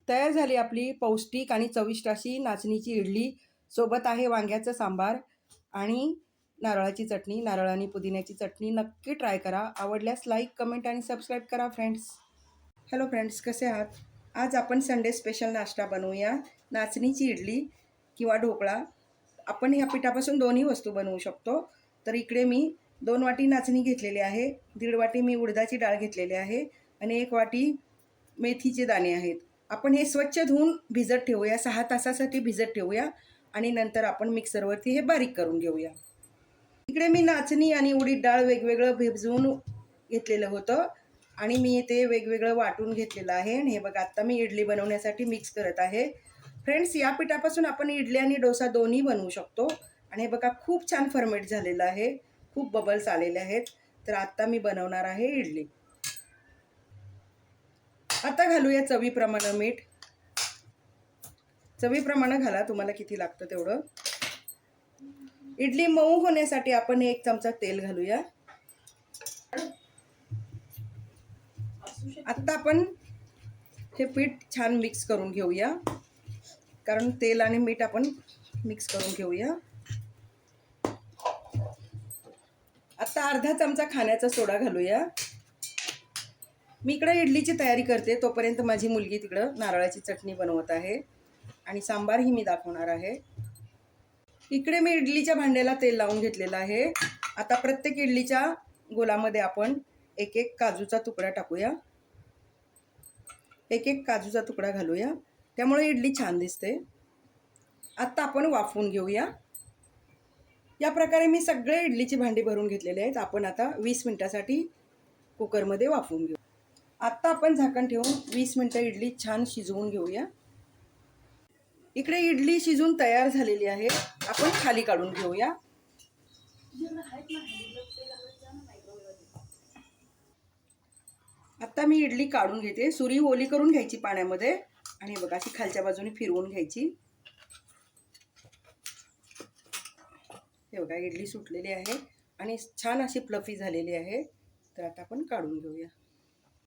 तयार झाली आपली पौष्टिक आणि चविष्ट अशी नाचणीची इडली. सोबत आहे वांग्याचं सांबार आणि नारळाची चटणी, नारळ आणि पुदिन्याची चटणी. नक्की ट्राय करा. आवडल्यास लाईक, कमेंट आणि सबस्क्राईब करा फ्रेंड्स. हॅलो फ्रेंड्स, कसे आहात? आज आपण संडे स्पेशल नाश्ता बनवूया. नाचणीची इडली किंवा ढोकळा. आपण ह्या पिठापासून दोन्ही वस्तू बनवू शकतो. तर इकडे मी 2 वाटी नाचणी घेतलेली आहे, 1.5 वाटी मी उडदाची डाळ घेतलेली आहे आणि 1 वाटी मेथीचे दाणे आहेत. आपण हे स्वच्छ धुवून भिजत ठेवूया, 6 तासासाठी भिजत ठेवूया आणि नंतर आपण मिक्सरवरती हे बारीक करून घेऊया. इकडे मी नाचणी आणि उडीद डाळ वेगवेगळं भिजवून घेतलेलं होतं आणि मी ते वेगवेगळं वाटून घेतलेलं आहे. आणि हे बघा, आता मी इडली बनवण्यासाठी मिक्स करत आहे. फ्रेंड्स, या पिठापासून आपण इडली आणि डोसा दोन्ही बनवू शकतो. आणि हे बघा, खूप छान फर्मेट झालेलं आहे, खूप बबल्स आलेले आहेत. तर आता मी बनवणार आहे इडली. आता घालूया चवीप्रमाणे मीठ. चवीप्रमाणे घाला, तुम्हाला किती लागतं तेवढं. इडली मऊ होण्यासाठी आपण 1 चमचा तेल घालूया. आता आपण हे पीठ छान मिक्स करून घेऊया, कारण तेल आणि मीठ आपण मिक्स करून घेऊया. आता अर्धा चमचा खाण्याचा सोडा घालूया. मी इकडे इडलीची तयारी करते, तोपर्यंत माझी मुलगी तिकडं नारळाची चटणी बनवत आहे आणि सांबारही मी दाखवणार आहे. इकडे मी इडलीच्या भांड्याला तेल लावून घेतलेलं आहे. आता प्रत्येक इडलीच्या गोलामध्ये आपण एक एक काजूचा तुकडा टाकूया. एक एक काजूचा तुकडा घालूया, त्यामुळे इडली छान दिसते. आता आपण वाफवून घेऊया. या प्रकारे मी सगळे इडलीची भांडी भरून घेतलेले आहेत. आपण आता 20 मिनिटासाठी कुकरमध्ये वाफवून घेऊ. आता आपण झाकण ठेवून 20 मिनिटं इडली छान शिजवून घेऊया. इकडे इडली शिजून तयार झालेली आहे. आपण खाली काढून घेऊया. आता मी इडली काढून घेते. सुरी ओली करून घ्यायची पाण्यामध्ये आणि बघा, अशी खालच्या बाजूने फिरवून घ्यायची. हे बघा, इडली सुटलेली आहे आणि छान अशी फ्लफी झालेली आहे. तर आता आपण काढून घेऊया.